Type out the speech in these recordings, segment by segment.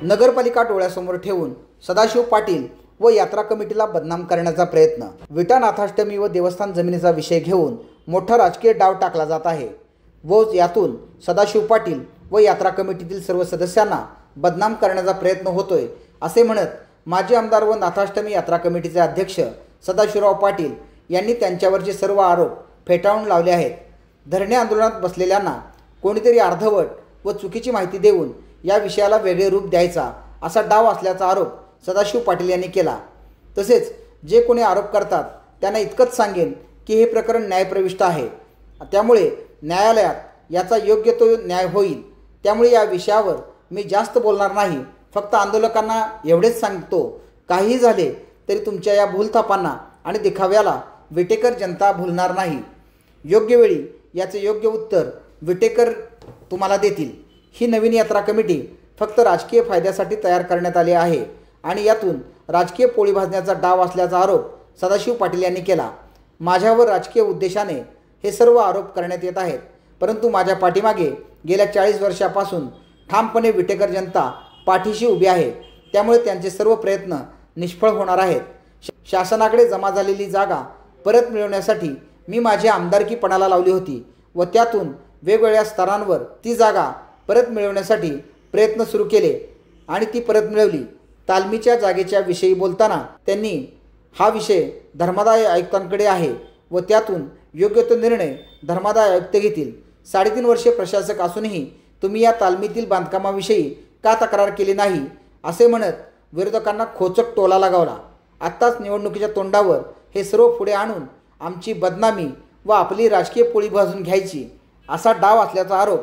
नगरपालिका डोळ्यासमोर ठेवून सदाशिव पाटील व यात्रा कमिटीला बदनाम करण्याचा प्रयत्न, विटा नाथाष्टमी व देवस्थान जमिनीचा विषय घेऊन मोठा राजकीय डाव टाकला जात आहे व यातून सदाशिव पाटील व यात्रा कमिटीतील सर्व सदस्यांना बदनाम करण्याचा प्रयत्न होतोय असे म्हणत माजी आमदार व नाथाष्टमी यात्रा कमिटीचे अध्यक्ष सदाशिवराव पाटील यांनी त्यांच्यावरचे सर्व आरोप फेटाळून लावले आहेत। धरणे आंदोलनात बसलेल्यांना कोणीतरी अर्धवट व चुकीची माहिती देऊन या विषयाला वेगळे रूप द्यायचा असा डाव असल्याचा आरोप सदाशिव पाटील यांनी केला। तसेच जे कोणी आरोप करतात त्यांना इतकंच सांगेन की हे प्रकरण न्यायप्रविष्ट आहे, त्यामुळे न्यायालयात याचा योग्य तो न्याय होईल। त्यामुळे या विषयावर मी जास्त बोलणार नाही, फक्त आंदोलकांना एवढेच सांगतो, काहीही झाले तरी तुमच्या या भूलथापांना आणि दिखाव्याला विटेकर जनता भुलणार नाही। योग्य वेळी याचे योग्य उत्तर विटेकर तुम्हाला देतील। ही नवीन यात्रा कमिटी फक्त राजकीय फायद्यासाठी तयार करण्यात आली आहे आणि यातून राजकीय पोळी भाजण्याचा डाव असल्याचा आरोप सदाशिव पाटील यांनी केला। माझ्यावर राजकीय उद्देशाने हे सर्व आरोप करण्यात येत आहेत, परंतु माझ्या पाठीमागे गेल्या 40 वर्षापासून ठामपणे विटेकर जनता पाठीशी उभी आहे, त्यामुळे त्यांचे सर्व प्रयत्न निष्फळ होणार आहेत। शासनाकडे जमा झालेली जागा परत मिळवण्यासाठी मी माझी आमदारकीपणाला लावली होती व त्यातून वेगवेगळ्या स्तरांवर ती जागा परत मिळवण्यासाठी प्रयत्न सुरू केले आणि ती परत मिळवली। तालमीच्या जागेच्या विषयी बोलताना त्यांनी हा विषय धर्मादाय आयुक्तांकडे आहे व त्यातून योग्य तो निर्णय धर्मादाय आयुक्त घेतील। 3.5 वर्षे प्रशासक असूनही तुम्ही या तालमीतील बांधकामाविषयी का तक्रार केली नाही असे म्हणत विरोधकांना खोचक टोला लगावला। आत्ताच निवडणुकीच्या तोंडावर हे सर्व पुढे आणून आमची बदनामी व आपली राजकीय पोळी भाजून घ्यायची असा डाव असल्याचा आरोप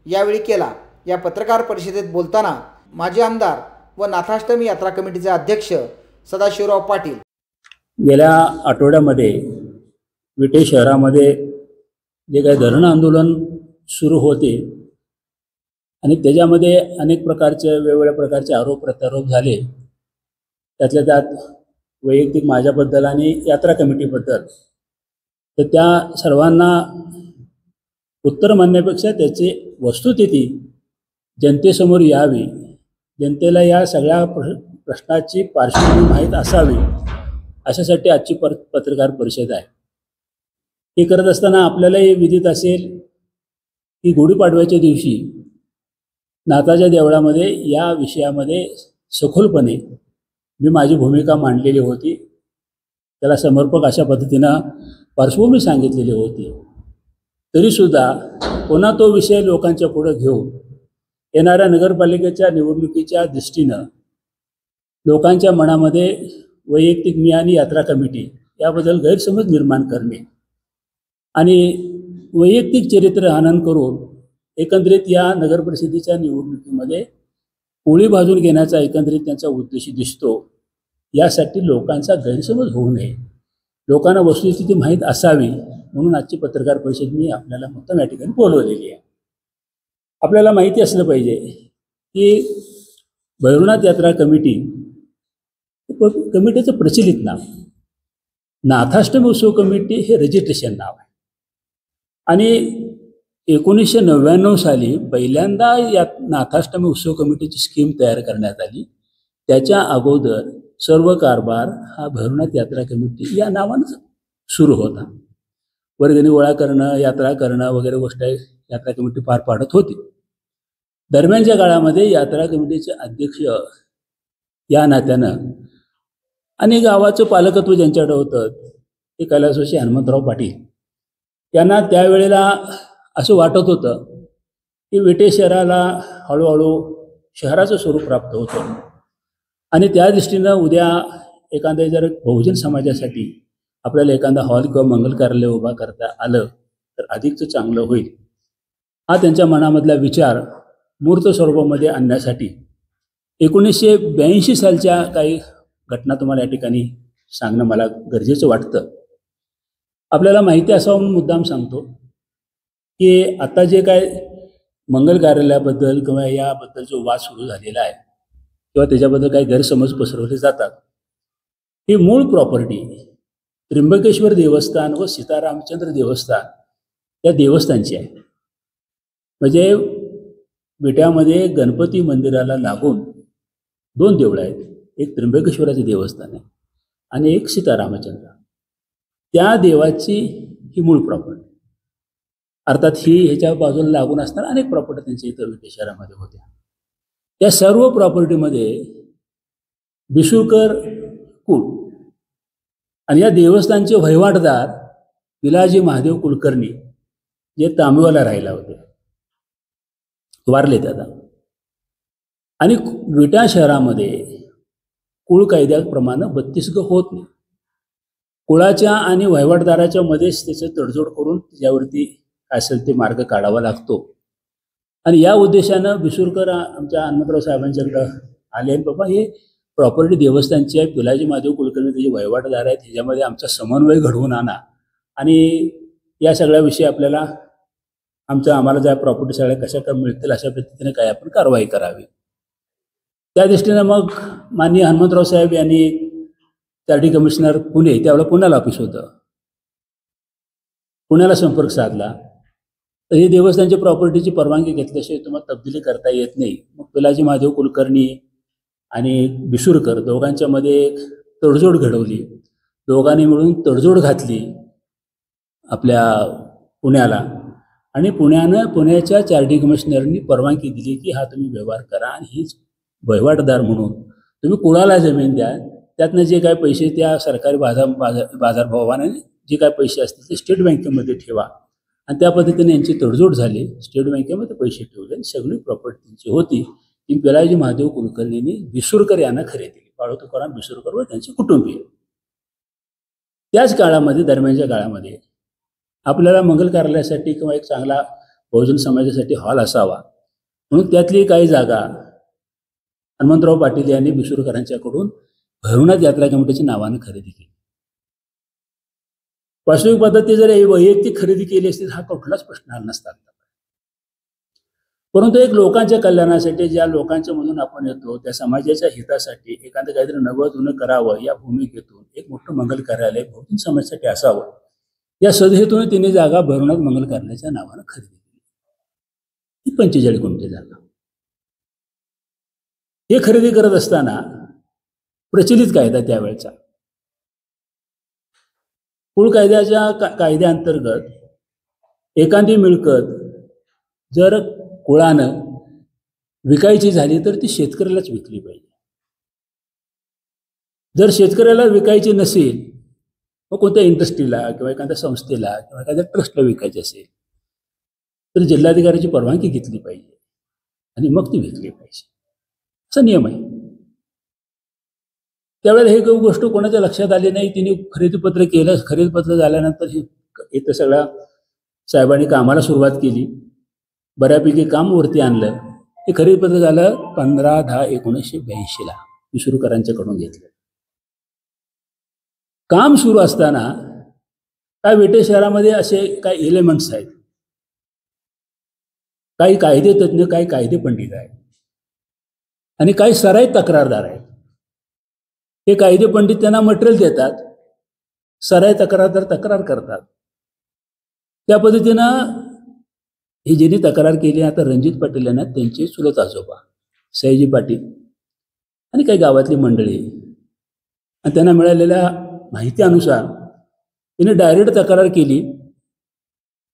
यावेळी केला। या पत्रकार परिषदेत बोलताना माजी आमदार व नाथाष्टमी यात्रा कमिटीचे अध्यक्ष सदाशिवराव पाटील, गेल्या आठवड्यामध्ये विटे शहरामध्ये जे काही धरण आंदोलन सुरू होते आणि त्याच्यामध्ये अनेक प्रकारचे वेगवेगळ्या प्रकारचे आरोप प्रत्यारोप झाले, त्यातल्या त्यात वैयक्तिक माझ्याबद्दल आणि यात्रा कमिटीबद्दल, तर त्या सर्वांना उत्तर म्हणण्यापेक्षा त्याची वस्तुस्थिती जनतेसमोर यावी, जनतेला या सगळ्या प्रश्नाची पार्श्वभूमी माहीत असावी अशासाठी आजची पत्रकार परिषद आहे। हे करत असताना आपल्यालाही विदित असेल की गुढीपाडव्याच्या दिवशी नाथाच्या देवळामध्ये या विषयामध्ये सखोलपणे मी माझी भूमिका मांडलेली होती, त्याला समर्पक अशा पद्धतीनं पार्श्वभूमी सांगितलेली होती। तरीसुद्धा पुन्हा तो विषय लोकांच्या पुढे घेऊन येणाऱ्या नगरपालिकेच्या निवडणुकीच्या दृष्टीनं लोकांच्या मनामध्ये वैयक्तिक मी आणि यात्रा कमिटी याबद्दल गैरसमज निर्माण करणे आणि वैयक्तिक चरित्र हनन करून एकंदरीत या नगरपरिषदेच्या निवडणुकीमध्ये पोळी भाजून घेण्याचा एकंदरीत त्यांचा उद्देश दिसतो। यासाठी लोकांचा गैरसमज होऊ नये, लोकांना वस्तुस्थिती माहीत असावी म्हणून आजची पत्रकार परिषद मी आपल्याला मुद्दाम या ठिकाणी बोलवलेली आहे। आपल्याला माहिती असलं पाहिजे की भैरवनाथ यात्रा कमिटीचं प्रचलित नाव नाथाष्टमी उत्सव कमिटी हे रजिस्ट्रेशन नाव आहे आणि 1999 साली पहिल्यांदा या नाथाष्टमी उत्सव कमिटीची स्कीम तयार करण्यात आली। त्याच्या अगोदर सर्व कारभार हा भैरवनाथ यात्रा कमिटी या नावानं सुरू होता। वर्गणी गोळा करणं, यात्रा करणं वगैरे गोष्ट यात्रा कमिटी पार पाडत होती। दरम्यानच्या काळामध्ये यात्रा कमिटीचे अध्यक्ष या नात्यानं आणि गावाचं पालकत्व ज्यांच्याकडे होतं ते कैलासवासी हनुमंतराव पाटील यांना त्यावेळेला असं वाटत होतं की विटे शहराला हळूहळू शहराचं स्वरूप प्राप्त होतं आणि त्या दृष्टीनं उद्या एखाद्या जर बहुजन समाजासाठी आपल्याला एखादा हॉल किंवा मंगल कार्यालय उभा करता आलं तर अधिकच चांगलं होईल। हा त्यांच्या मनामधला विचार मूर्त स्वरूपामध्ये आणण्यासाठी 1982 सालच्या काही घटना तुम्हाला या ठिकाणी सांगणं मला गरजेचं वाटतं। आपल्याला माहिती असावं म्हणून मुद्दाम सांगतो की आता जे काय मंगल कार्यालयाबद्दल किंवा याबद्दल जो वाद सुरू झालेला आहे किंवा त्याच्याबद्दल काही गैरसमज पसरवले जातात, ही मूळ प्रॉपर्टी त्र्यंबकेश्वर देवस्थान व सीतारामचंद्र देवस्थान या देवस्थानची आहे। म्हणजे विट्यामध्ये गणपती मंदिराला लागून 2 देवळं आहेत. एक त्र्यंबकेश्वराचं देवस्थान आहे आणि एक सीतारामचंद्र. त्या देवाची ही मूळ प्रॉपर्टी. अर्थात ही ह्याच्या बाजूला लागून असताना अनेक प्रॉपर्टी त्यांच्या इथं विटे शहरामध्ये होत्या. त्या सर्व प्रॉपर्टीमध्ये बिसुरकर कुळ आणि या देवस्थानचे वहिवाटदार पिलाजी महादेव कुलकर्णी जे तांबेवाला राहिला होते, वारले आता. आणि विटा शहरामध्ये कुळ कायद्याप्रमाणे 32 ग होत नाही. कुळाच्या आणि वहिवाटदाराच्या मध्येच त्याचं तडजोड करून त्याच्यावरती असेल ते मार्ग काढावा लागतो. आणि या उद्देशानं बिसुरकर आमच्या हनुमंतराव साहेबांच्याकडं आले, बाबा हे प्रॉपर्टी देवस्थानची आहे, पिलाजी महादेव कुलकर्णी त्याचे वहिवाटदार आहेत, ह्याच्यामध्ये आमचा समन्वय घडवून आणा आणि या सगळ्या विषयी आपल्याला आम्हाला ज्या प्रॉपर्टी सगळ्या कशा काय मिळतील अशा पद्धतीने काय आपण कारवाई करावी. त्या दृष्टीनं मग माननीय हनुमंतराव साहेब यांनी चार्टी कमिशनर पुणे, त्यावेळेला पुण्याला ऑफिस होतं, पुण्याला संपर्क साधला. तर हे देवस्थानच्या प्रॉपर्टीची परवानगी घेतल्याशिवाय तुम्हाला तब्दिली करता येत नाही. मग पिलाजी महादेव कुलकर्णी आणि बिसुरकर दोघांच्या मध्ये तडजोड घडवली. दोघांनी मिळून तडजोड घातली आपल्या पुण्याला आणि पुण्याच्या चार्टी कमिशनरनी परवानगी दिली की हा तुम्ही व्यवहार करा आणि हीच वहिवाटदार म्हणून तुम्ही कुळाला जमीन द्या. त्यातनं जे काय पैसे त्या सरकारी बाजारभावाने जे काय पैसे असतील ते स्टेट बँकेमध्ये ठेवा. आणि त्या पद्धतीने यांची तडजोड झाली. स्टेट बँकेमध्ये पैसे ठेवले आणि सगळी प्रॉपर्टी त्यांची होती ती पिलाजी महादेव कुलकर्णींनी बिसुरकर यांना खरेदी केली. बाळू तुकाराम बिसुरकर व त्यांचे कुटुंबीय. त्याच काळामध्ये, दरम्यानच्या काळामध्ये आपल्याला मंगल कार्यालयासाठी किंवा एक चांगला बहुजन समाजासाठी हॉल असावा म्हणून त्यातली काही जागा हनुमंतराव पाटील यांनी बिसुरकरांच्याकडून भैरवनाथ यात्रा कमिटीच्या नावानं खरेदी केली. वास्तविक पद्धती जर वैयक्तिक खरेदी केली असती हा कुठलाच प्रश्न आला नसता. परंतु एक लोकांच्या कल्याणासाठी, ज्या लोकांच्या मधून आपण येतो त्या समाजाच्या हितासाठी एखादं काहीतरी नवं जुनं करावं या भूमिकेतून एक मोठं मंगल कार्यालय बहुजन समाजासाठी असावं या सदहेतून तिने जागा भैरवनाथ मंगल कार्यालयाच्या नावानं खरेदी केली. ही 45 गुंठे जागा. हे खरेदी करत असताना प्रचलित कायदा त्यावेळेचा कुळ कायद्याच्या कायद्याअंतर्गत एखादी मिळकत जर कुळानं विकायची झाली तर ती शेतकऱ्यालाच विकली पाहिजे. जर शेतकऱ्याला विकायची नसेल, मग कोणत्या इंडस्ट्रीला किंवा एखाद्या संस्थेला किंवा एखाद्या ट्रस्टला विकायची असेल तर जिल्हाधिकाऱ्याची परवानगी घेतली पाहिजे आणि मग ती विकली पाहिजे, असा नियम आहे. त्यावेळेला हे गोष्ट कोणाच्या लक्षात आली नाही. तिने खरेदीपत्र केलं. खरेदीपत्र झाल्यानंतर इथं सगळ्या साहेबांनी कामाला सुरुवात केली. बऱ्यापैकी काम वरती आणलं. हे खरेदीपत्र झालं 15/10/1982 बिसुरकरांच्याकडून घेतलं. काम सुरू असताना काय विटे शहरामध्ये असे काही एलिमेंट्स आहेत, काही कायदे तज्ज्ञ, काही कायदे पंडित आहेत आणि काही सराईत तक्रारदार आहेत. हे कायदे पंडित त्यांना मटेरियल देतात, सराईत तक्रारदार तक्रार करतात. त्या पद्धतीनं ही ज्यांनी तक्रार केली आता रणजित पाटील यांना त्यांचे चुलत आजोबा सयाजी पाटील आणि काही गावातली मंडळी आणि त्यांना मिळालेल्या माहितीनुसार तिने डायरेक्ट तक्रार केली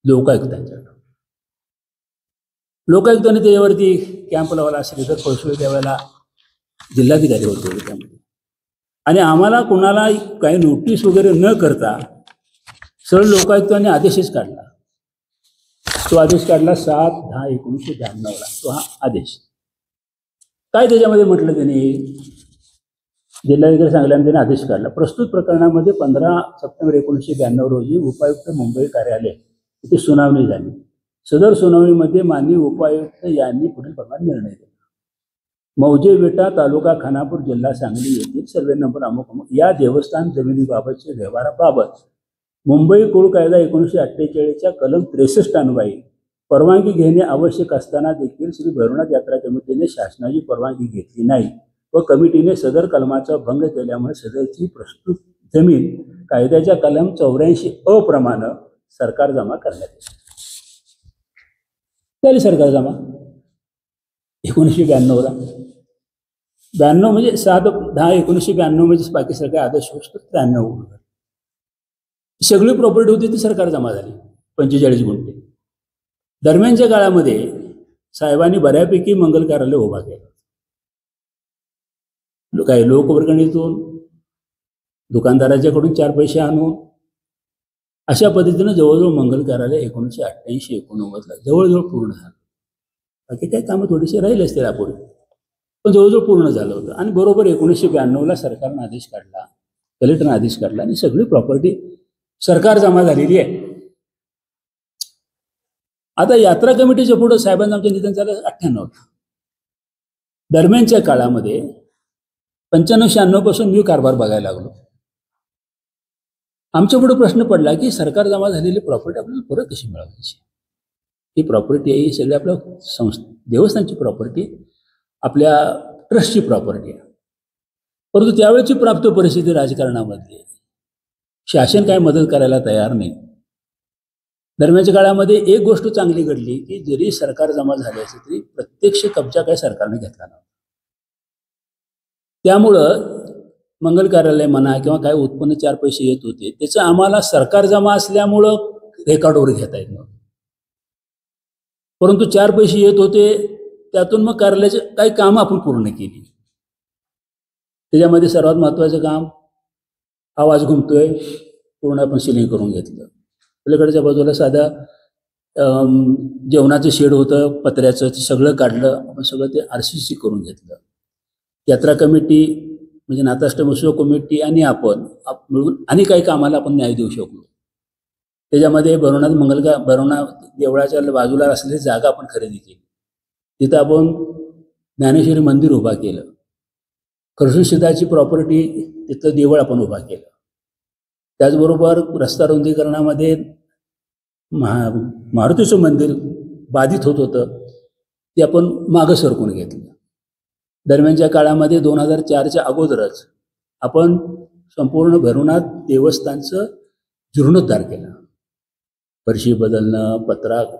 लोकायुक्तांच्याकडे. लोकायुक्ताने त्याच्यावरती कॅम्प लावला. श्रीधर पळसुळे त्यावेळेला जिल्हाधिकारी होते त्यामध्ये. आणि आम्हाला कोणाला काही नोटीस वगैरे न करता सरळ लोकायुक्तांनी आदेशच काढला. तो आदेश काढला 7/10/1992 तो हा आदेश. काय त्याच्यामध्ये म्हटलं त्यांनी, जिल्हाधिकारी सांगल्याने त्याने आदेश काढला. प्रस्तुत प्रकरणामध्ये 15 सप्टेंबर 1992 रोजी उपायुक्त मुंबई कार्यालय इथे सुनावणी झाली. सदर सुनावणीमध्ये माननीय उपायुक्त यांनी पुढील प्रमाणे निर्णय दिला. मौजे विटा तालुका खानापूर जिल्हा सांगली येथील सर्वे नंबर अमुक अमुक या देवस्थान जमिनीबाबतच्या व्यवहाराबाबत मुंबई कुळ कायदा 1948च्या कलम 63 अन्वये परवानगी घेणे आवश्यक असताना देखील श्री भैरवनाथ यात्रा कमिटीने शासनाची परवानगी घेतली नाही व कमिटीने सदर कलमाचा भंग केल्यामुळे सदरची प्रस्तुत जमीन कायद्याच्या कलम 84 प्रमाणे सरकार जमा करण्यात येईल. सरकार जमा 1992ला 92 म्हणजे 7/10/1992 म्हणजे बाकी सगळे आदर्श होतं 93 सगळी प्रॉपर्टी होती ती सरकार जमा झाली 45 गुंठे. दरम्यानच्या काळामध्ये साहेबांनी बऱ्यापैकी मंगल कार्यालय उभा केलं. काही लोकवर्गणीतून, दुकानदाराच्याकडून 4 पैसे आणून अशा पद्धतीनं जवळजवळ मंगल कार्यालय 1988-89 जवळजवळ पूर्ण झालं. बाकी काही कामं थोडीशी राहिली असतील अपुरी, पण जवळजवळ पूर्ण झालं होतं. आणि बरोबर 1992 सरकारनं आदेश काढला, कलेक्टरनं आदेश काढला आणि सगळी प्रॉपर्टी सरकार जमा झालेली आहे. आता यात्रा कमिटीच्या पुढं साहेबांचं आमचं निधन झालं 98. दरम्यानच्या काळामध्ये 95-96 पासून मी कारभार बघायला लागलो. आमच्या पुढे प्रश्न पडला की सरकार जमा झालेली प्रॉपर्टी आपल्याला परत कशी मिळवायची. ही प्रॉपर्टी आहे, ही सगळी आपल्या देवस्थानची प्रॉपर्टी, आपल्या ट्रस्टची प्रॉपर्टी आहे. परंतु त्यावेळेची प्राप्त परिस्थिती राजकारणामधली शासन काय मदत करायला तयार नाही. दरम्यानच्या काळामध्ये एक गोष्ट चांगली घडली की जरी सरकार जमा झाले असले तरी प्रत्यक्ष कब्जा काय सरकारने घेतला नव्हता. त्यामुळं मंगल कार्यालय म्हणा किंवा काय उत्पन्न 4 पैसे येत होते त्याचं आम्हाला सरकार जमा असल्यामुळं रेकॉर्डवर घेता येत नव्हतं. परंतु 4 पैसे येत होते त्यातून मग कार्यालयाचे काही कामं आपण पूर्ण केली. त्याच्यामध्ये सर्वात महत्त्वाचं काम आवाज घुमतोय पूर्ण आपण सिलिंग करून घेतलं. पलीकडच्या बाजूला साधा जेवणाचं शेड होतं पत्र्याचं, ते सगळं काढलं आपण, सगळं ते RCC करून घेतलं. यात्रा कमिटी म्हणजे नाथाष्टमी उत्सव कमिटी आणि आपण मिळून आणि काही कामाला आपण न्याय देऊ शकलो. त्याच्यामध्ये भरवनाथ देवळाच्या बाजूला असलेली जागा आपण खरेदी केली. तिथं आपण ज्ञानेश्वरी मंदिर उभा केलं. कृष्णसिद्धाची प्रॉपर्टी तिथलं देवळ आपण उभा केलं. त्याचबरोबर रस्ता रुंदीकरणामध्ये मारुतीचं मंदिर बाधित होत होतं ते आपण मागं सरकून घेतलं. दरम्यानच्या काळामध्ये 2004च्या अगोदरच आपण संपूर्ण भैरवनाथ देवस्थानचं जीर्णोद्धार केला. फरशी बदलणं,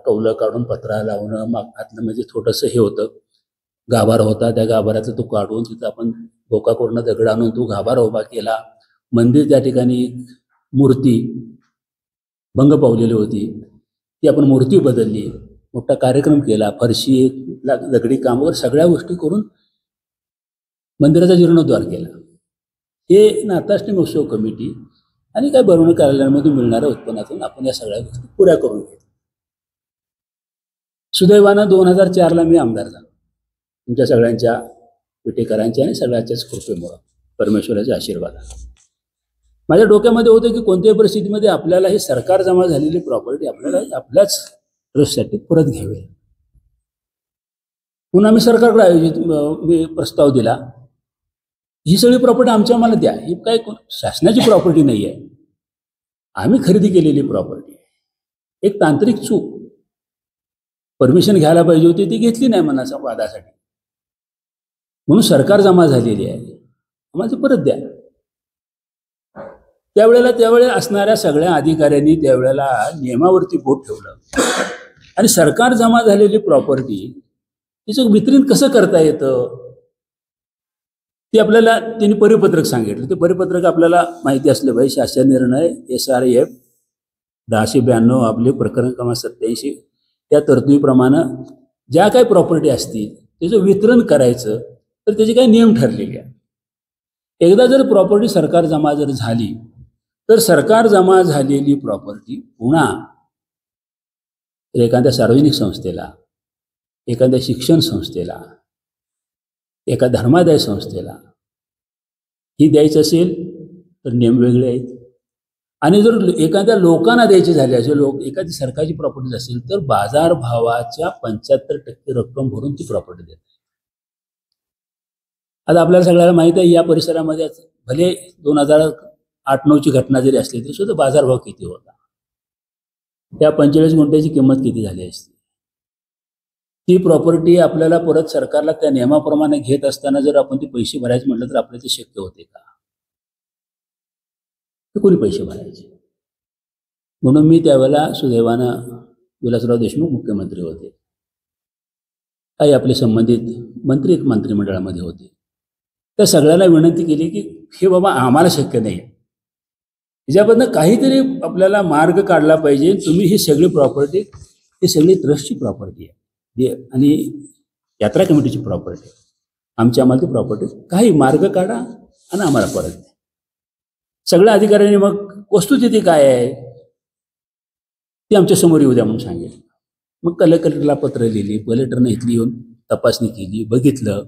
कौलं काढून पत्रा लावणं, आतलं म्हणजे थोडंसं हे होतं गाभारा होता, त्या गाभाऱ्याचं तो काढून तिथं आपण भोकाकोरनं दगड आणून तो गाभारा उभा केला. मंदिर त्या ठिकाणी मूर्ती भंग पावलेली होती ती आपण मूर्ती बदलली, मोठा कार्यक्रम केला, फरशी दगडी काम वगैरे सगळ्या गोष्टी करून मंदिराचा जीर्णोद्धार केला. हे नाथाष्टमी उत्सव कमिटी आणि काय भरवणूक कार्यालयामध्ये मिळणाऱ्या उत्पन्नातून आपण या सगळ्या गोष्टी पुऱ्या करून घेतल्या. सुदैवानं 2004ला मी आमदार झालो. तुमच्या सगळ्यांच्या विटेकरांच्या आणि सगळ्यांच्याच कृपेमुळं, परमेश्वराच्या आशीर्वादाने. माझ्या डोक्यामध्ये होतं की कोणत्याही परिस्थितीमध्ये आपल्याला ही सरकार जमा झालेली प्रॉपर्टी आपल्याला आपल्याच ट्रस्टसाठी परत घ्यावी. म्हणून आम्ही सरकारकडे प्रस्ताव दिला, ही सगळी प्रॉपर्टी आमच्या आम्हाला द्या. ही काय शासनाची प्रॉपर्टी नाही आहे, आम्ही खरेदी केलेली प्रॉपर्टी. एक तांत्रिक चूक, परमिशन घ्यायला पाहिजे होती ती घेतली नाही मनाच्या वादासाठी, म्हणून सरकार जमा झालेली आहे, आम्हाला ती परत द्या. त्यावेळेला असणाऱ्या सगळ्या अधिकाऱ्यांनी त्यावेळेला नियमावरती बोट ठेवलं आणि सरकार जमा झालेली प्रॉपर्टी तिचं वितरण कसं करता येतं ते आपल्याला त्यांनी परिपत्रक सांगितलं. ते परिपत्रक आपल्याला माहिती असलं पाहिजे. शासन निर्णय SRF 1092 आपले प्रकरण क्रमांक 87 त्या तरतुदीप्रमाणे ज्या काही प्रॉपर्टी असतील त्याचं वितरण करायचं तर त्याचे काही नियम ठरलेले आहेत. एकदा जर प्रॉपर्टी सरकार जमा जर झाली तर सरकार जमा झालेली प्रॉपर्टी पुन्हा एखाद्या सार्वजनिक संस्थेला, एखाद्या शिक्षण संस्थेला, एका धर्मादाय संस्थेला ही द्यायची असेल तर नियम वेगळे आहेत. आणि जर एखाद्या लोकांना द्यायची झाली असेल, एखादी सरकारची प्रॉपर्टी असेल तर बाजारभावाच्या 75% रक्कम भरून ती प्रॉपर्टी देतात. आता आपल्याला सगळ्याला माहिती आहे या परिसरामध्ये भले 2008-09ची घटना जरी असली तरी सुद्धा बाजारभाव किती होता, त्या 45 गुंठ्याची किंमत किती झाली असती. ती प्रॉपर्टी आपल्याला परत सरकारला त्या नियमाप्रमाणे घेत असताना जर आपण ती पैसे भरायचे म्हटलं तर आपल्याला ते शक्य होते का? कोणी पैसे भरायचे? म्हणून मी त्यावेळेला सुदैवानं विलासराव देशमुख मुख्यमंत्री होते, काही आपले संबंधित मंत्री मंत्रिमंडळामध्ये होते. त्या सगळ्याला विनंती केली की हे बाबा आम्हाला शक्य नाही, याच्याबद्दल काहीतरी आपल्याला मार्ग काढला पाहिजे. तुम्ही ही सगळी प्रॉपर्टी, ही सगळी ट्रस्टची प्रॉपर्टी आहे आणि यात्रा कमिटीची प्रॉपर्टी, आमची आम्हाला ती प्रॉपर्टी, काही मार्ग काढा आणि आम्हाला परत द्या. सगळ्या अधिकाऱ्यांनी मग वस्तुस्थिती काय आहे ती आमच्या समोर येऊ द्या म्हणून सांगितलं. मग कलेक्टरला पत्र लिहिली, कलेक्टरने इथली येऊन तपासणी केली, बघितलं.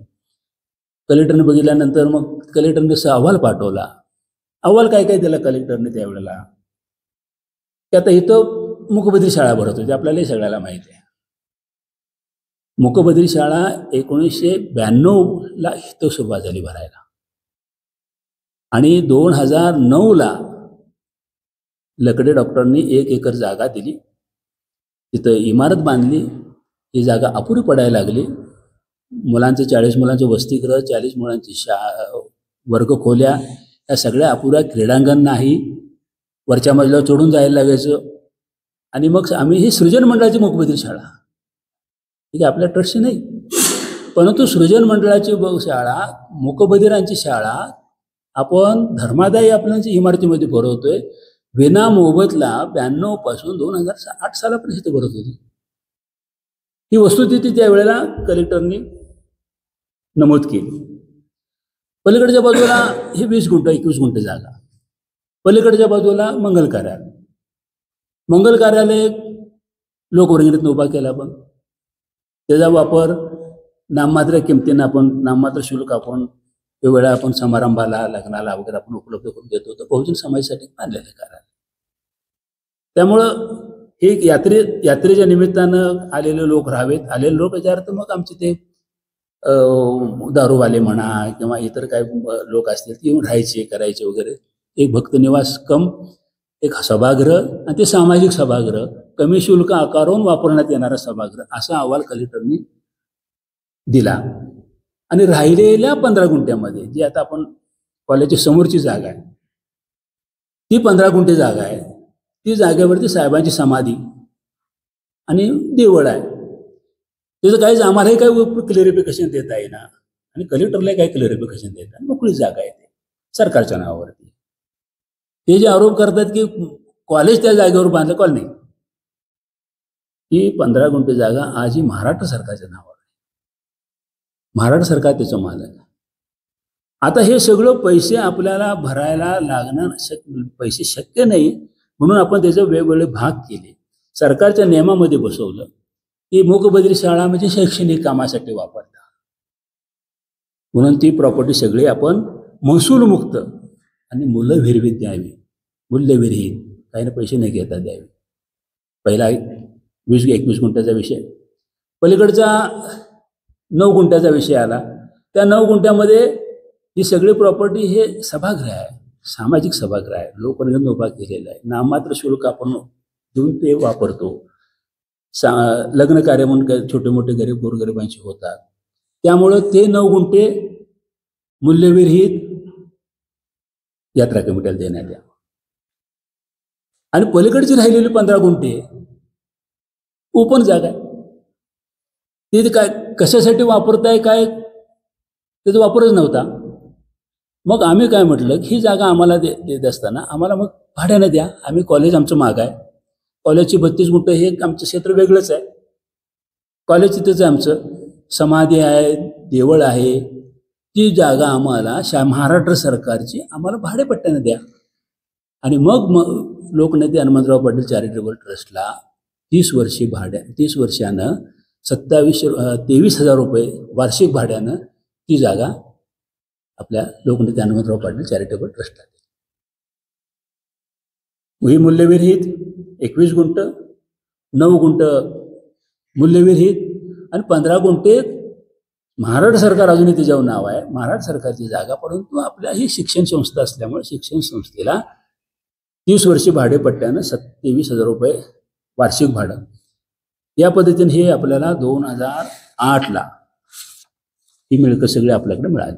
कलेक्टरने बघितल्यानंतर मग कलेक्टरने तसा अहवाल पाठवला. अहवाल काय काय दिला कलेक्टरने त्यावेळेला, की आता इथं मूकबधीर शाळा भरत होती, आपल्यालाही सगळ्याला माहिती आहे. मूकबधीर शाळा 1992ला इथं सुरुवात झाली भरायला आणि 2009ला लकडे डॉक्टरांनी 1 एकर जागा दिली, तिथं इमारत बांधली. ही जागा अपुरी पडायला लागली. मुलांचं 40 मुलांचं वसतिगृह, 40 मुलांची वर्ग खोल्या, या सगळ्या अपुऱ्या, क्रीडांगण नाही, वरच्या मजल्यावर चढून जायला लागायचं. आणि मग आम्ही ही सृजन मंडळाची मूकबधीर शाळा, ठीक आहे, आपल्या ट्रस्टची नाही, परंतु सृजन मंडळाची शाळा, मूकबधिरांची शाळा आपण धर्मादायी आपल्या इमारतीमध्ये भरवतोय. विना मोबदला 92 पासून 2008 सालापर्यंत इथे भरत होती. ही वस्तुस्थिती त्यावेळेला कलेक्टरनी नमूद केली. पलीकडच्या बाजूला हे 20 गुंठ 21 गुंठ जागा, पलीकडच्या बाजूला मंगल कार्यालय. मंगल कार्यालय लोकवर्गणीतून उभा केला, पण त्याचा वापर नाममात्र किमतीनं आपण, नाममात्र शुल्क आपण वेगवेगळ्या आपण समारंभाला, लग्नाला वगैरे आपण उपलब्ध करून देतो. तर बहुजन समाजासाठी बांधलेलं कार्यालय. त्यामुळं हे यात्रेच्या निमित्तानं आलेले लोक राहावेत. आलेले लोक याच्या अर्थ मग आमचे ते दारूवाले म्हणा किंवा इतर काय लोक असतील ते येऊन राहायचे, करायचे वगैरे. एक भक्त निवास कम एक सभागृह आणि ते सामाजिक सभागृह, कमी शुल्क आकारून वापरण्यात येणारा सभागृह, असा अहवाल कलेक्टरनी दिला. आणि राहिलेल्या 15 गुंठ्यामध्ये जी आता आपण कॉलेजच्या समोरची जागा आहे, ती 15 गुंठे जागा आहे. ती जागेवरती साहेबांची समाधी आणि देवळ आहे. त्याचं काहीच आम्हालाही काही क्लिअरिफिकेशन देता येईना आणि कलेक्टरलाही काही क्लिअरिफिकेशन देता, मोकळी जागा आहे ते सरकारच्या नावावरती. ते जे आरोप करतात की कॉलेज त्या जागेवर बांधलं, कॉलेज नाही. ही 15 गुंठे जागा आजही महाराष्ट्र सरकारच्या नावावर आहे. महाराष्ट्र सरकार त्याचं मालक आहे. आता हे सगळं पैसे आपल्याला भरायला लागणार, पैसे शक्य नाही म्हणून आपण त्याचे वेगवेगळे भाग केले. सरकारच्या नियमामध्ये बसवलं की मूकबधीर शाळा म्हणजे शैक्षणिक कामासाठी वापरतात, म्हणून ती प्रॉपर्टी सगळी आपण महसूलमुक्त आणि मूल्यविरहित द्यावी. मूल्यविरहित, काही ना पैसे नाही घेता द्यावे. पहिला 20-21 गुंठ्याचा विषय, पलीकडचा 9 गुंठ्याचा विषय आला. त्या 9 गुंठ्यामध्ये ही सगळी प्रॉपर्टी हे सभागृह आहे, सामाजिक सभागृह आहे, लोकवर्गणीतून उभा केलेला आहे. नाममात्र शुल्क आपण देऊन ते वापरतो. लग्न कार्य म्हणून छोटे मोठे गरीब गोरगरिबांची होतात. त्यामुळं ते 9 गुंठे मूल्यविरहित यात्रा कमिटीला देण्यात यावं. आणि पलीकडची राहिलेली 15 गुंठे ओपन जागा आहे. ते काय कशासाठी वापरताय, काय त्याचा वापरच नव्हता. मग आम्ही काय म्हटलं की ही जागा आम्हाला देत असताना आम्हाला मग भाड्यानं द्या. आम्ही कॉलेज आमचं माग आहे, कॉलेजची 32 गुंठे हे आमचं क्षेत्र वेगळंच आहे. कॉलेज तिथंच आहे, आमचं समाधी आहे, देवळ आहे. ती जागा आम्हाला महाराष्ट्र सरकारची आम्हाला भाडेपट्ट्यानं द्या. आणि मग लोकनेते हनुमंतराव पाटील चॅरिटेबल ट्रस्टला 30 वर्षानं 23,000 रुपये वार्षिक भाड्यानं ती जागा आपल्या लोकनेते हनुमंतराव पाटील चॅरिटेबल ट्रस्टला. ही मूल्यविरहित 21 गुंठ, 9 गुंठ मूल्यविरहित आणि 15 गुंठे महाराष्ट्र सरकार अजूनही त्याच्यावर नाव आहे, महाराष्ट्र सरकारची जागा. परंतु आपल्या ही शिक्षण संस्था असल्यामुळे शिक्षण संस्थेला 30 वर्षे भाडेपट्ट्यानं 23,000 रुपये वार्षिक भाडं. या पद्धतीने हे आपल्याला 2008ला ही मिळकत सगळी आपल्याकडे मिळाली.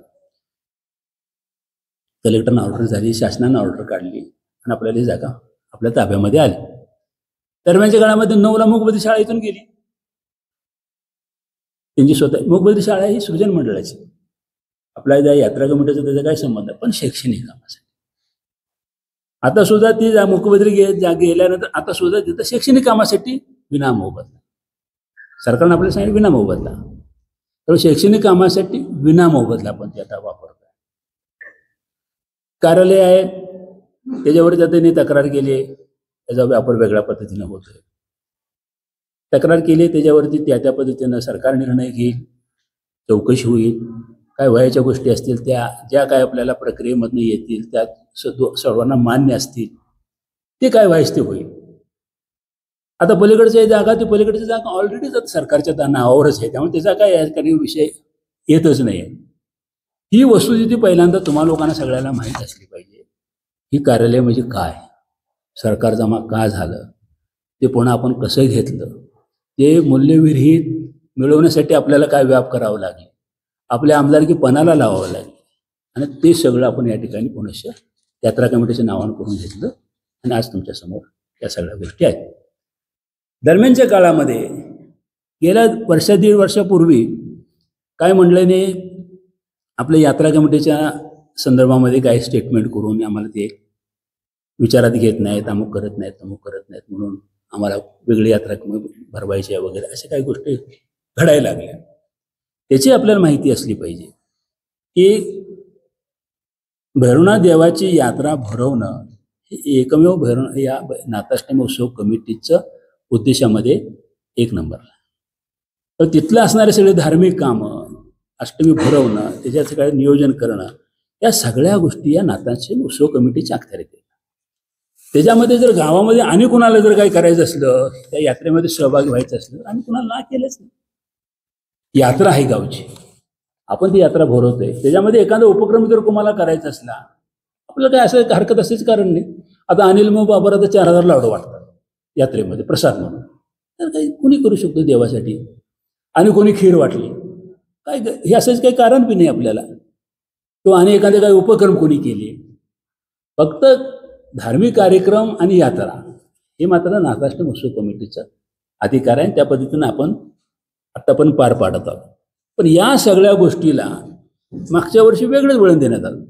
कलेक्टरनं ऑर्डर झाली, शासनानं ऑर्डर काढली आणि आपल्याला ही जागा आपल्या ताब्यामध्ये आली. दरम्यानच्या काळामध्ये 9ला मूकबधीर शाळा इथून गेली. त्यांची स्वतः मूकबधीर शाळा ही सृजन मंडळाची, आपल्या ज्या यात्रा कमिटीचा त्याचा काय संबंध आहे, पण शैक्षणिक कामासाठी. आता सुद्धा ती मुख्यमंत्री गेल्यानंतर आता सुद्धा तिथं शैक्षणिक कामासाठी विना मोबदला. सरकारनं आपल्याला सांगितलं विना मोबदला, तर शैक्षणिक कामासाठी विना मोबदला आपण ते आता वापरतो. कार्यालय आहे त्याच्यावर त्यांनी तक्रार केली, त्याचा व्यापार वेगळ्या पद्धतीने होतोय. तक्रार केली त्याच्यावरती त्या पद्धतीनं सरकार निर्णय घेईल, चौकशी होईल, काय वयाच्या गोष्टी असतील त्या ज्या काय आपल्याला प्रक्रियेमधनं येतील त्या सर्वांना मान्य असतील ते काय व्हायचं ते होईल. आता पलीकडची जागा ती पलीकडची जागा ऑलरेडी सरकारच्या नावावरच आहे, त्यामुळे त्याचा काय काही विषय येतच नाही. ही वस्तुस्थिती पहिल्यांदा तुम्हा लोकांना सगळ्याला माहीत असली पाहिजे. ही कार्यालय म्हणजे काय, सरकार जमा का झालं, ते पुन्हा आपण कसं घेतलं, ते मूल्यविरहित मिळवण्यासाठी आपल्याला काय व्याप करावं लागेल, आपल्या आमदारकी पणाला लावावं लागेल, आणि ते सगळं आपण या ठिकाणी पुनश्च यात्रा कमिटीच्या नावानं करून घेतलं आणि आज तुमच्यासमोर या सगळ्या गोष्टी आहेत. दरम्यानच्या काळामध्ये गेल्या दीड वर्षापूर्वी काय मंडळीने आपल्या यात्रा कमिटीच्या संदर्भामध्ये काही स्टेटमेंट करून आम्हाला ते विचारात घेत नाहीत, अमुक करत नाहीत, तमुक करत नाहीत म्हणून आम्हाला वेगळी यात्रा भरवायची आहे वगैरे अशा काही गोष्टी घडायला लागल्या. त्याची आपल्याला माहिती असली पाहिजे की भैरवनाथ देवाची यात्रा भरवणं हे एकमेव भैरवनाथ या नाथाष्टमी उत्सव कमिटीचं उद्देशामध्ये एक नंबरला. तर तिथलं असणारे सगळे धार्मिक कामं, अष्टमी भरवणं, त्याच्यात सगळं नियोजन करणं, या सगळ्या गोष्टी या नाथाष्टमी उत्सव कमिटीच्या अखत्यारीत आहेत. त्याच्यामध्ये जर गावामध्ये आणि कुणाला जर काही करायचं असलं, त्या यात्रेमध्ये सहभागी व्हायचं असलं, आम्ही कुणाला ना केलंच नाही. यात्रा आहे गावची, आपण ती यात्रा भरवतोय, त्याच्यामध्ये एखादा उपक्रम जर तुम्हाला करायचा असला, आपल्याला काय असं हरकत असेच कारण नाही. आता अनिल मग बाबर आता 4000 लाडू वाटतात यात्रेमध्ये प्रसाद म्हणून, तर काही कुणी करू शकतो देवासाठी, आणि कोणी खीर वाटली, काय हे असंच काही कारण बी नाही आपल्याला, किंवा आणि एखादे काही उपक्रम कोणी केले. फक्त धार्मिक कार्यक्रम आणि यात्रा हे मात्र नाथाष्टमी उत्सव कमिटीचा अधिकार आहे, त्या पद्धतीनं आपण आत्तापर्यंत पार पाडत आहोत. पण या सगळ्या गोष्टीला मागच्या वर्षी वेगळंच वळण देण्यात आलं.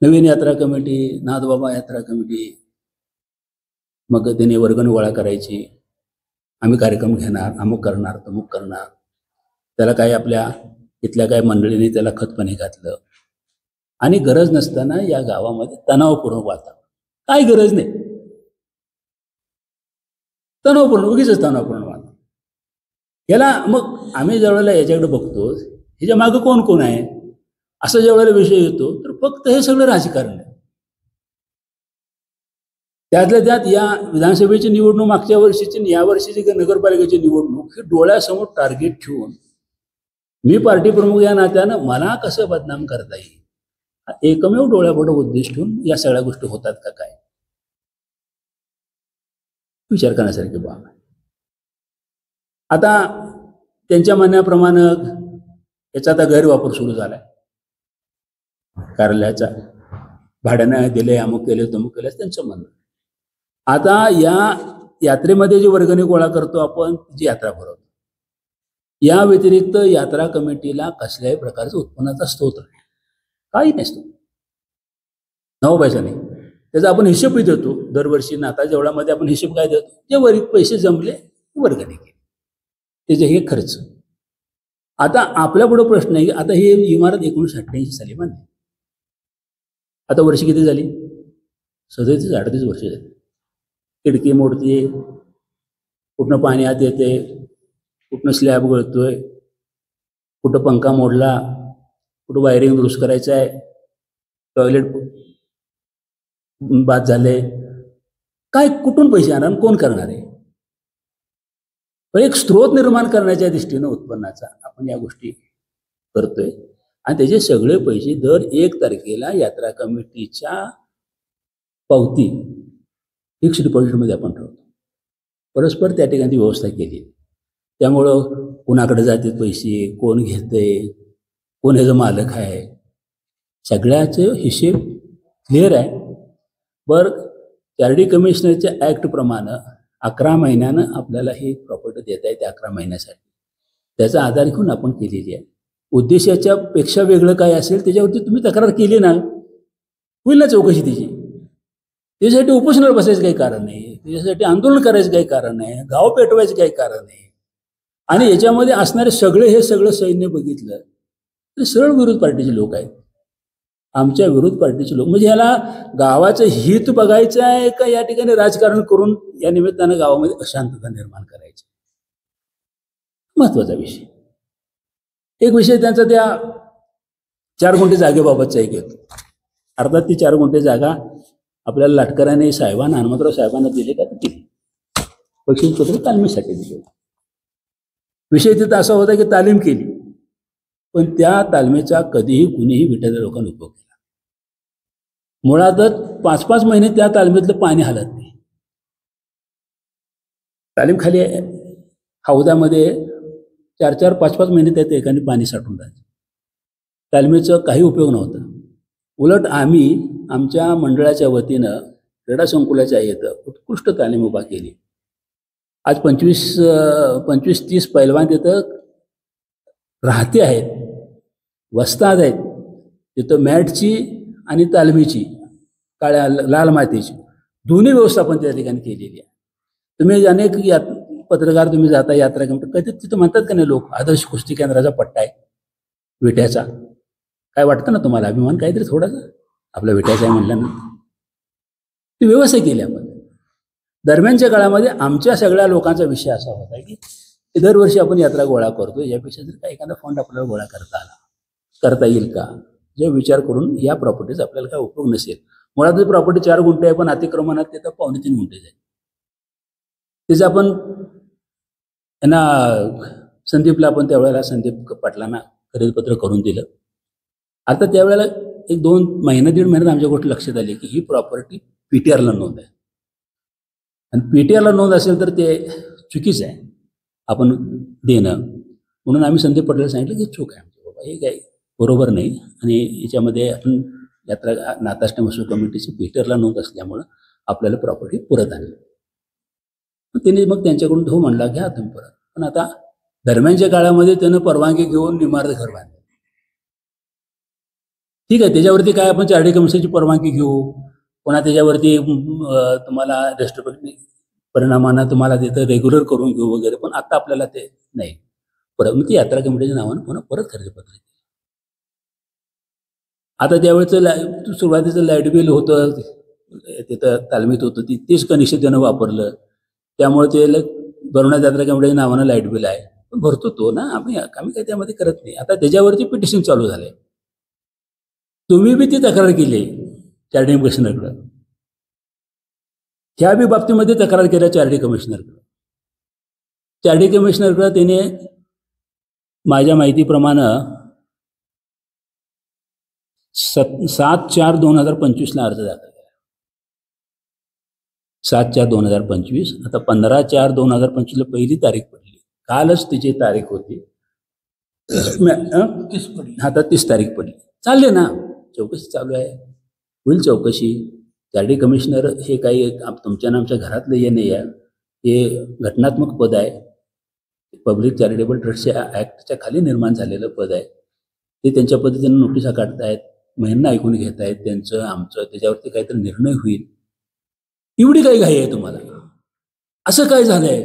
नवीन यात्रा कमिटी, नाथबाबा यात्रा कमिटी, मग त्याने वर्गणी गोळा करायची, आम्ही कार्यक्रम घेणार, अमुक करणार, तमुक करणार. त्याला काय आपल्या इथल्या काय मंडळीने त्याला खतपाणी घातलं, आणि गरज नसताना या गावामध्ये तणावपूर्ण वातावरण. काय गरज नाही, तणावपूर्ण उगीच तणावपूर्ण वातावरण. याला मग आम्ही ज्यावेळेला याच्याकडे बघतो, ह्याच्या मागं कोण कोण आहे असं ज्यावेळेला विषय येतो, तर फक्त हे सगळं राजकारण आहे. त्यातल्या त्यात या विधानसभेची निवडणूक, मागच्या वर्षीची, या वर्षीची नगरपालिकेची निवडणूक, हे डोळ्यासमोर टार्गेट ठेवून मी पार्टी प्रमुख या नात्यानं मला कसं बदनाम करता येईल, एकमेव डोळ्यापुढे उद्देश ठेवून या सगळ्या गोष्टी होतात का काय, विचार करण्यासारखी बाब आहे. आता त्यांच्या म्हणण्याप्रमाणे याचा आता गैरवापर सुरू झालाय, कार्यालयाचा भाड्यानं दिले, अमुक केले, तमुक केले, त्यांचं म्हणणं. आता या यात्रेमध्ये जी वर्गणी गोळा करतो आपण, जी यात्रा भरवतो, या व्यतिरिक्त यात्रा कमिटीला कसल्याही प्रकारचं उत्पन्नाचा स्रोत नाही, काही नसतो, 9 पैसा नाही. त्याचा आपण हिशोबही देतो दरवर्षी. नाता जेवढ्यामध्ये आपण हिशोब काय देतो, जे वरील पैसे जमले वर्गणी केली, त्याचे हे खर्च. आता आपल्या पुढे प्रश्न आहे की आता ही इमारत 1988 साली बांधली, आता वर्ष किती झाली, 37-38 वर्ष झाली. खिडकी मोडते, कुठनं पाणी आत येते, कुठनं स्लॅब गळतोय, कुठं पंखा मोडला, कुठं वायरिंग दुरुस्त करायचं आहे, टॉयलेट बाद झाले, काय कुठून पैसे आणणार, कोण करणार आहे. पण एक स्रोत निर्माण करण्याच्या दृष्टीनं उत्पन्नाचा आपण या गोष्टी करतोय, आणि त्याचे सगळे पैसे दर 1 तारखेला यात्रा कमिटीच्या पावती फिक्स डिपॉझिटमध्ये आपण ठेवतो. परस्पर त्या ठिकाणी व्यवस्था केली, त्यामुळं कुणाकडे जाते पैसे, कोण घेतंय, कोण ह्याचं मालक आहे, सगळ्याचं हिशेब क्लिअर आहे. बरं, चार्डी कमिशनरच्या ॲक्टप्रमाणे 11 महिन्यानं आपल्याला ही प्रॉपर्टी देता येते, 11 महिन्यासाठी त्याचा आधार घेऊन आपण केलेली आहे. उद्देशाच्या पेक्षा वेगळं काय असेल त्याच्यावरती तुम्ही तक्रार केली ना, होईल ना चौकशी त्याची. त्याच्यासाठी उपोषणावर बसायचं काही कारण नाही, त्याच्यासाठी आंदोलन करायचं काही कारण नाही, गाव पेटवायचं काही कारण नाही. आणि याच्यामध्ये असणारे सगळे हे सगळं सैन्य बघितलं तर सरळ विरोध पार्टीचे लोक आहेत. आमच्या विरोध पार्टीचे लोक म्हणजे ह्याला गावाचं हित बघायचं आहे का या ठिकाणी राजकारण करून या निमित्तानं गावामध्ये अशांतता निर्माण करायची, महत्वाचा विषय. एक विषय त्यांचा त्या 4 गुंठे जागेबाबतचा एक येतो. अर्थात ती 4 गुंठे जागा आपल्याला लाटकरांनी साहेबांना, हनुमंतराव साहेबांना दिले का, तर दिली बक्षीसपत्र तालमीसाठी दिले. विषय तिथं असा होता की तालीम केली, पण त्या तालमीचा कधीही कुणीही विट्याच्या लोकांनी उपयोग केला. मुळातच 5-5 महिने त्या तालमीतलं पाणी हलत नाही. तालीम खाली हौदामध्ये 4-4, 5-5 महिने त्या ठिकाणी पाणी साठून राहायचं. तालमीचा काही उपयोग नव्हता. उलट आम्ही आमच्या मंडळाच्या वतीनं क्रीडा संकुलाच्या इथं उत्कृष्ट तालीम उभा केली. आज 25-30 पैलवान तिथं राहते आहेत, वस्ताद आहेत. तिथं मॅटची आणि तालमीची, काळ्या लाल मातीची दोन्ही व्यवस्थापन त्या ठिकाणी केलेली आहे. तुम्ही अनेक पत्रकार तुम्ही जाता, यात्रा कधी तिथं म्हणतात का नाही लोक, आदर्श कुस्ती केंद्राचा पट्टा आहे विट्याचा. काय वाटतं ना तुम्हाला अभिमान काहीतरी थोडासा आपला विट्याचा आहे म्हटल्यानंतर? ती व्यवस्था केली आपण. दरम्यानच्या काळामध्ये आमच्या सगळ्या लोकांचा विषय असा होता की दरवर्षी आपण यात्रा गोळा करतो, यापेक्षा जर काही एखादा फंड आपल्याला गोळा करता येईल का, जे विचार करून या प्रॉपर्टीचा आपल्याला काय उपयोग नसेल. मुळात प्रॉपर्टी 4 गुंठे आहे, पण अतिक्रमणात तिथं 2.25 गुंठे आहे. त्याचं आपण यांना संदीपला आपण त्यावेळेला संदीप पाटलांना खरेदीपत्र करून दिलं. आता त्यावेळेला 1-2 महिना 1.5 महिन्यात आमच्या गोष्ट लक्षात आली की ही प्रॉपर्टी PTRला नोंद आहे, आणि PTRला नोंद असेल तर ते चुकीचं आहे आपण देणं. म्हणून आम्ही संदीप पाटलाला सांगितलं की चूक आहे आमची बाबा, हे काही बरोबर नाही, आणि याच्यामध्ये आपण यात्रा नाथाष्टमी उत्सव कमिटीची PTRला नोंद असल्यामुळं आपल्याला प्रॉपर्टी परत आणली. त्यांनी मग त्यांच्याकडून हो म्हणला घ्या तुम्ही परत. पण आता दरम्यानच्या काळामध्ये त्यानं परवानगी घेऊन इमारत घर बांधलं. ठीक आहे, त्याच्यावरती काय आपण चार्डी कमिशनची परवानगी घेऊ, पुन्हा त्याच्यावरती तुम्हाला रेस्ट्रिक्ट परिणामानं तुम्हाला तिथं रेग्युलर करून घेऊ वगैरे, पण आता आपल्याला ते नाही. परत मग ती यात्रा कमिटीच्या नावानं पुन्हा परत खरेदीपत्र केलं. आता त्यावेळेचं सुरुवातीचं लाईट बिल होतं तिथं तालमीत होतं, तेच कनेक्शन त्यानं वापरलं. त्यामुळे ते भरवण्यात यात्रा कमिटीच्या नावानं लाईट बिल आहे, पण भरतो तो ना, आम्ही काही त्यामध्ये करत नाही. आता त्याच्यावरती पिटिशन चालू झालंय. तुम्ही बी ती तक्रार केली चार्डी कमिशनरकडं, ह्या बी बाबतीमध्ये तक्रार केल्या चार्डी कमिशनरकडं. चार्डी कमिशनरकडं त्याने माझ्या माहितीप्रमाणे 7/4/2025 अर्ज दाखल केला. 7/4/2025. आता 15/4/2025 पहिली तारीख पडली. कालच तिची तारीख होती. आता 30 तारीख पडली. चालले ना, चौकशी चालू आहे, होईल चौकशी. चार्डी कमिशनर हे काही तुमच्या आमच्या घरातलं हे नाही आहे, हे घटनात्मक पद आहे. पब्लिक चॅरिटेबल ट्रस्टच्या ॲक्टच्या खाली निर्माण झालेलं पद आहे. ते त्यांच्या पद्धतीनं नोटिसा काढतायत, महिन्यांना ऐकून घेत आहेत, त्यांचं आमचं त्याच्यावरती काहीतरी निर्णय होईल. एवढी काही घाई आहे तुम्हाला? असं काय झालंय?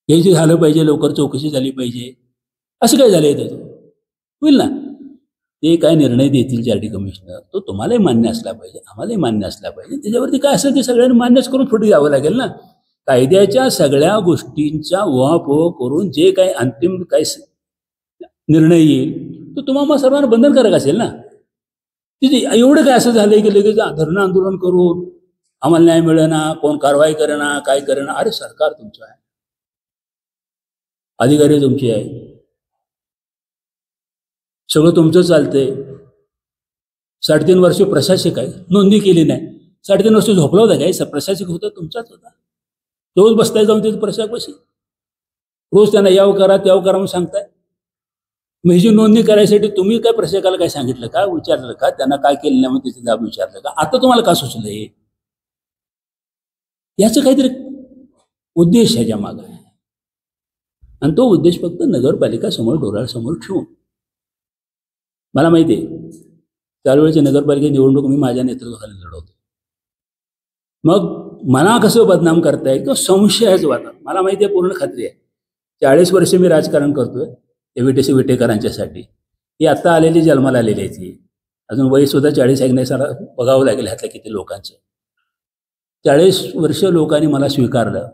हे जे झालं पाहिजे, लवकर चौकशी झाली पाहिजे, असं काय झालंय त्याचं? होईल ना, ते काय निर्णय देतील चार्डी कमिशनर, तो तुम्हालाही मान्य असला पाहिजे, आम्हालाही मान्य असला पाहिजे. त्याच्यावरती काय असेल ते सगळ्यांनी मान्यच करून पुढे जावं लागेल ना. कायद्याच्या सगळ्या गोष्टींचा उहापोह करून जे काही अंतिम काही निर्णय येईल तो तुम्हाला सर्वांना बंधनकारक असेल ना. तिथे एवढं काय असं झालंय की लगेच धरणं आंदोलन करून आम्हाला न्याय मिळेना, कोण कारवाई करेना, काय करेना. अरे सरकार तुमचं आहे, अधिकारी तुमची आहे, सगळं तुमचं चालतंय. 3.5 वर्ष प्रशासक आहे, नोंदणी केली नाही. 3.5 वर्ष झोपला होता काय? प्रशासक होता तुमचाच होता. रोज बसताय जाऊन तिथे प्रशासक बशी, रोज त्यांना यावं करा त्यावं करा म्हणून सांगताय. मग ही जी नोंदणी करायसाठी तुम्ही काय प्रशासकाला काय सांगितलं का, विचारलं का, त्यांना काय केलं नाही म्हणून तिथे जाब विचारलं का? आता तुम्हाला का सुचलं हे? याचं काहीतरी उद्देश ह्याच्या मागं आहे. आणि तो उद्देश फक्त नगरपालिका समोर डोळ्यासमोर ठेवून. मला माहिती आहे त्यावेळेची नगरपालिका निवडणूक मी माझ्या नेतृत्वाखाली लढवतो. मग मला कसं बदनाम करताय किंवा संशयाचं वाटत मला माहिती आहे, पूर्ण खात्री आहे. 40 वर्ष मी राजकारण करतोय एव्हीटीसी विटेकरांच्यासाठी. ही आत्ता आलेली जन्माला आलेली आहे ती. अजून वयसुद्धा 40 ऐकण्यासारा बघावं लागेल ह्यातल्या किती लोकांचं. 40 वर्ष लोकांनी मला स्वीकारलं,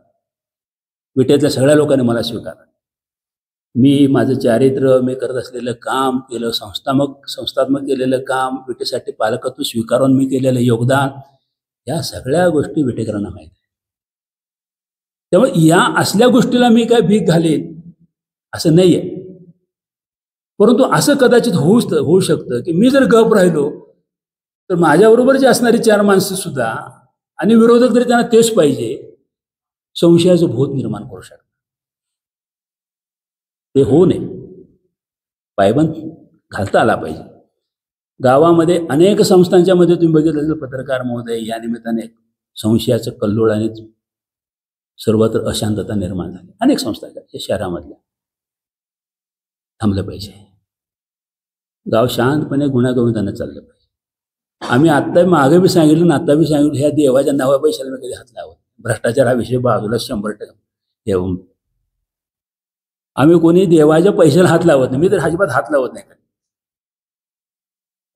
विटेतल्या सगळ्या लोकांनी मला स्वीकारलं. मी माझं चारित्र्य, मी करत असलेलं काम केलं, संस्थात्मक केलेलं काम, विटेसाठी पालकत्व स्वीकारून मी केलेलं योगदान, या सगळ्या गोष्टी विटेकरांना माहीत आहे. त्यामुळे या असल्या गोष्टीला मी काय भीक घालेन असं नाही आहे. परंतु असं कदाचित होऊ शकतं की मी जर गप राहिलो तर माझ्याबरोबर जे असणारी 4 माणसं सुद्धा आणि विरोधक तरी त्यांना तेच पाहिजे, संशयाचं भूत निर्माण करू शकतात. ते होऊ नये, पायबंद घालता आला पाहिजे. गावामध्ये अनेक संस्थांच्या मध्ये तुम्ही बघितलं असेल, पत्रकार महोदय, या निमित्ताने संशयाचं कल्लोळ आणि सर्वत्र अशांतता निर्माण झाली. अनेक संस्था या शहरामधल्या थांबलं पाहिजे. गाव शांतपणे गुण्यागोविंदानं चाललं पाहिजे. आम्ही आत्ता मागे बी सांगितलं ना आता बी सांगितलं, ह्या देवाच्या नावा पैशाला मी कधी हात लावत. भ्रष्टाचार हा विषय बाजूला 100% ठेवून आम्ही कोणी देवाच्या पैशाला हात लावत नाही. मी तर अजिबात हात लावत नाही.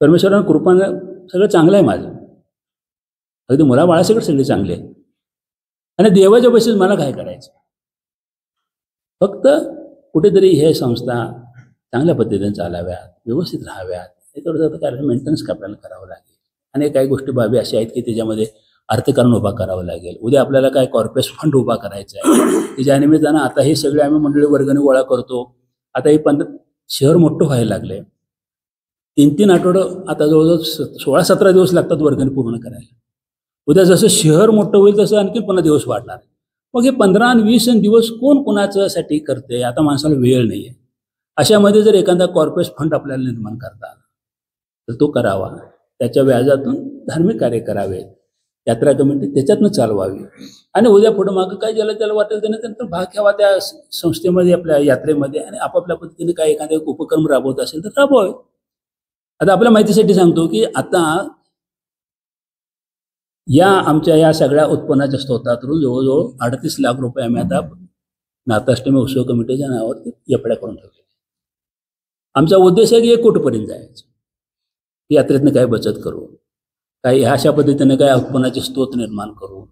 परमेश्वरानं कृपानं सगळं चांगलं आहे माझं, अगदी मुलाबाळासकट सगळे चांगले आहे. आणि देवाच्या पैशात मला काय करायचं. फक्त कुठेतरी हे संस्था चांगल्या पद्धतीने चालाव्यात, व्यवस्थित राहाव्यात, हे थोडंसं कारण मेंटेनन्स आपल्याला करावं लागेल. आणि काही गोष्टी बाबी अशा आहेत की त्याच्यामध्ये अर्थकारण उभा करावं लागेल. उद्या आपल्याला काय कॉर्पोरेट फंड उभा करायचा आहे, त्याच्या निमित्तानं आता हे सगळे आम्ही मंडळी वर्गणी गोळा करतो. आता हे शहर मोठं व्हायला लागले. 3-3 आठवडं आता जवळजवळ 16-17 दिवस लागतात वर्गणी पूर्ण करायला. उद्या जसं शहर मोठं होईल तसं आणखी 15 दिवस वाढणार. मग हे 15 आणि 20 दिवस कोण कोणाच्यासाठी करते. आता माणसाला वेळ नाही आहे. अशामध्ये जर एखादा कॉर्पोरेट फंड आपल्याला निर्माण करता आला तर तो करावा. त्याच्या व्याजातून धार्मिक कार्य करावेत, यात्रा कमिटी त्याच्यातनं चालवावी. आणि उद्या पुढं मागं काय ज्याला त्याला वाटेल त्याने त्यानंतर भाग घ्यावा त्या संस्थेमध्ये, आपल्या यात्रेमध्ये, आणि आपापल्या पद्धतीने काय एखादा उपक्रम राबवत असेल तर राबवावे. आता आपल्या माहितीसाठी सांगतो की आता या आमच्या या सगळ्या उत्पन्नाच्या स्त्रोतातून जवळजवळ 38 लाख रुपये आम्ही आता नाथाष्टमी उत्सव कमिटीच्या नावावरती एफड्या करून ठेवले. आमचा उद्देश आहे की 1 कोटीपर्यंत जायचं. यात्रेतनं काय बचत करू, काही अशा पद्धतीने काय उत्पन्नाचे स्त्रोत निर्माण करू,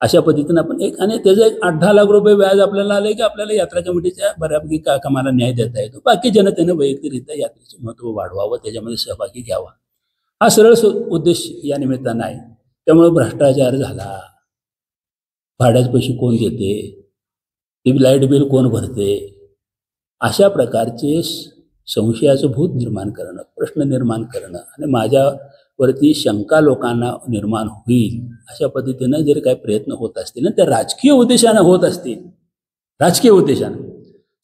अशा पद्धतीनं आपण आणि त्याचं 8-10 लाख रुपये व्याज आपल्याला आलं की आपल्याला यात्रा कमिटीच्या बऱ्यापैकी कामाला न्याय देता येतो. बाकी जनतेनं वैयक्तिकरित्या यात्रेचं महत्त्व वाढवावं, त्याच्यामध्ये सहभागी घ्यावा, हा सरळ उद्देश या निमित्तानं आहे. त्यामुळे भ्रष्टाचार झाला, भाड्याचे पैसे कोण देते, ती लाईट बिल कोण भरते, अशा प्रकारचे संशयाचं भूत निर्माण करणं, प्रश्न निर्माण करणं आणि माझ्यावरती शंका लोकांना निर्माण होईल अशा पद्धतीनं जर काही प्रयत्न होत असतील ना, त्या राजकीय उद्देशानं होत असतील, राजकीय उद्देशानं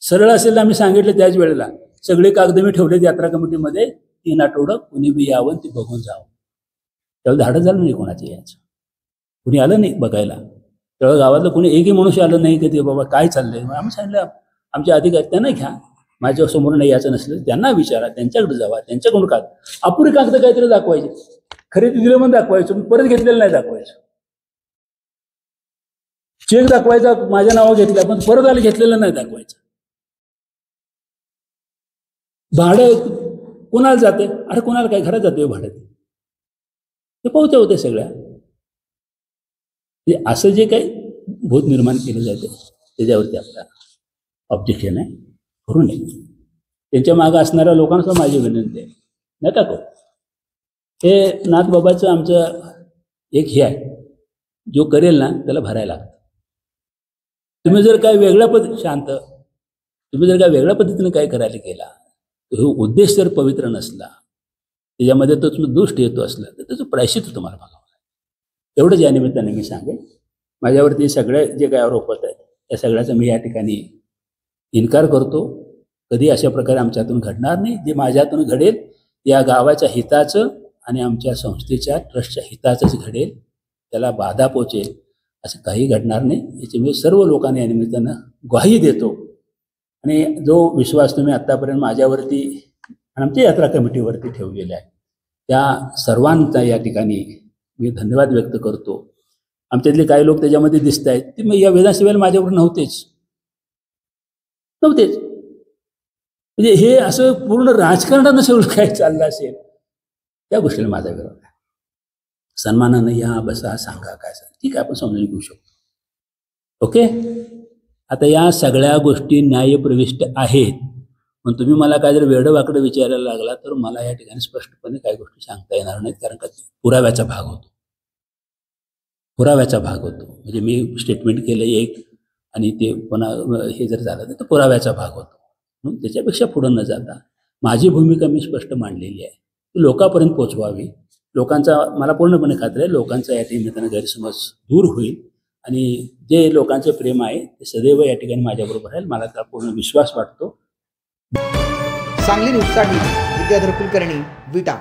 सरळ असेल तर आम्ही सांगितलं त्याच वेळेला सगळे कागद मी ठेवलेत यात्रा कमिटीमध्ये, 3 आठवडं कुणी बी यावं ती बघून जावं. त्यावेळेला धाडं झालं नाही कोणाचे यायचं, कुणी आलं नाही बघायला. त्यावेळेला गावातलं कुणी एकही मनुष्य आलं नाही की ते बाबा काय चाललंय. आम्ही सांगितलं आमच्या अधिकारी त्यांना घ्या, माझ्यासमोर नाही यायचं नसलं त्यांना विचारा, त्यांच्याकडे जावा, त्यांच्याकडून कागद अपुरी कागद काहीतरी दाखवायचे, खरेदी दिलं म्हणून दाखवायचं, परत घेतलेलं नाही दाखवायचं. चेक दाखवायचा माझ्या नावावर घेतला पण परत आलं घेतलेलं नाही दाखवायचं. भाडं कोणाला जाते, अरे कोणाला काय घरात जाते भाडं, ते पोहोचते होते सगळ्या. असं जे काही भूत निर्माण केलं जाते त्याच्यावरती आपला ऑब्जेक्शन आहे, करू नये. त्यांच्या मागं असणाऱ्या लोकांना माझी विनंती आहे, नका करू. हे नाथबाबाचं आमचं एक हे आहे, जो करेल ना त्याला भरायला लागतं. तुम्ही जर काय वेगळ्या तुम्ही जर काय वेगळ्या पद्धतीने काय करायला केला, तो हे उद्देश जर पवित्र नसला, त्याच्यामध्ये तो तुम्ही दुष्ट येतो असला तर त्याचं प्रायश्चित्त तुम्हाला बघावं लागेल. एवढंच या निमित्ताने मी सांगेन. माझ्यावरती सगळे जे काय आरोप होत आहेत त्या सगळ्याचा मी या ठिकाणी इन्कार करतो. कधी अशा प्रकारे आमच्या हातून घडणार नाही. जे माझ्या हातून घडेल या गावाच्या हिताचं आणि आमच्या संस्थेच्या ट्रस्टच्या हिताचंच घडेल, त्याला बाधा पोचेल असं काही घडणार नाही, याची मी सर्व लोकांना या निमित्तानं ग्वाही देतो. आणि जो विश्वास तुम्ही आत्तापर्यंत माझ्यावरती आणि आमच्या यात्रा कमिटीवरती ठेवलेला आहे त्या सर्वांचा या ठिकाणी मी धन्यवाद व्यक्त करतो. आमच्यातले काही लोक त्याच्यामध्ये दिसत आहेत ते मग या विधानसभेला माझ्यावर नव्हतेच. म्हणजे हे असं पूर्ण राजकारणानं सगळं काय चाललं असेल त्या गोष्टीला माझा विरोध आहे. सन्मानानं या बसा सांगा काय सांगा ठीक आहे आपण समजून घेऊ शकतो. ओके. आता या सगळ्या गोष्टी न्यायप्रविष्ट आहेत. पण तुम्ही मला काय जर वेडवाकडं विचारायला लागला तर मला या ठिकाणी स्पष्टपणे काही गोष्टी सांगता येणार नाहीत कारण का पुराव्याचा भाग होतो. पुराव्याचा भाग होतो म्हणजे मी स्टेटमेंट केलं एक आणि ते पुन्हा हे जर झालं तर पुराव्याचा भाग होतो. म्हणून त्याच्यापेक्षा पुढं न जाता माझी भूमिका मी स्पष्ट मांडलेली आहे ती लोकांपर्यंत पोचवावी. लोकांचा मला पूर्णपणे खात्री आहे लोकांचा या निमित्तानं गैरसमज दूर होईल आणि जे लोकांचं प्रेम आहे ते सदैव या ठिकाणी माझ्याबरोबर राहील मला त्याला पूर्ण विश्वास वाटतो. सांगली न्यूजसाठी विद्याधर कुलकर्णी, विटा.